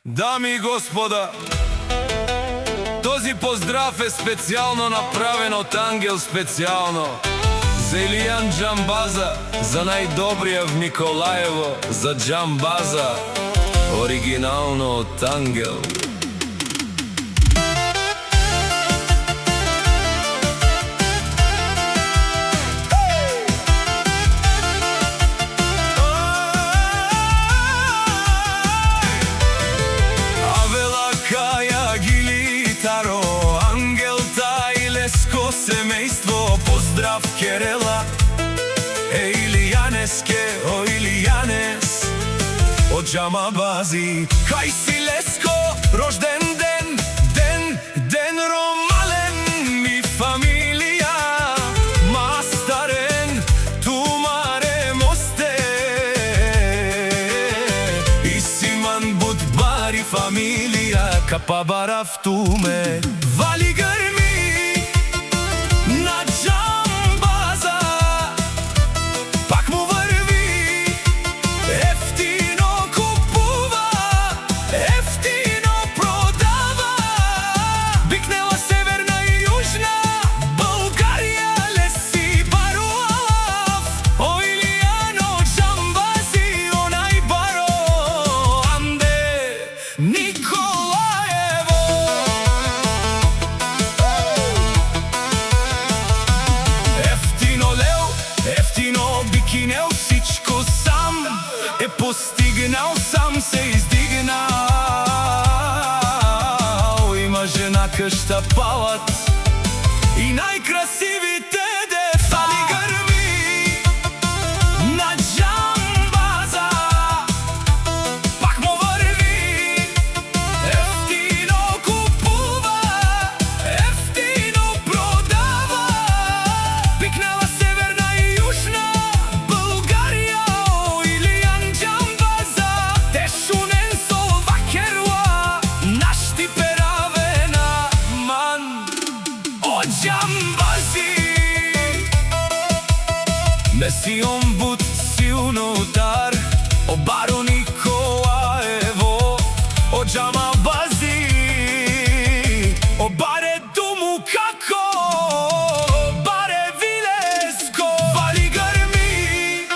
Дами и господа, този поздрав е специално направен от Ангел специално за Илиян Джамбаза, за най-добрия в Николаево, за Джамбаза, оригинално от Ангел. Семейство, поздрав Керела, Илиянеске, о Илиянес, от Джамбази, кај си Леско, рожден ден, ден ромален, ми фамилија, мастарен, тумаре мосте, и Симан Будбари фамилија, капабарав туме, вали гърми, всичко сам е постигнал, сам се издигнал. Има жена, къща, палат и най-красивите деца. Вали гърми на Джамбаза, пак му върви, ефтино купува, ефтино продава, пикнала северна и южна Месион Буд, силно удар, о баро Николаево, о Джамбази, о баре Думу како, баре Вилеско. Вали гърми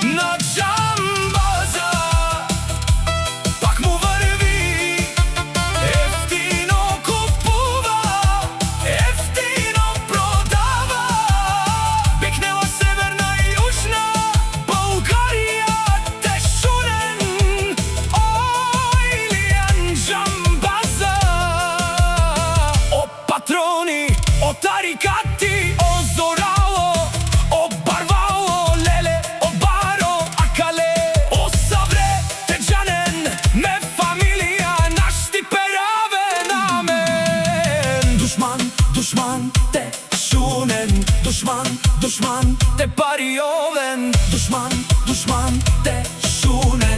на Джамбаза, пак му върви, ефтино купува, ефтино продава, бикнела о тарикати, о зорало, о барвало, леле, о баро, акале, о савре, теджанен, ме фамилија, наш ти пераве намен. Душман, те шунен, душман, те париовен, душман, те шунен.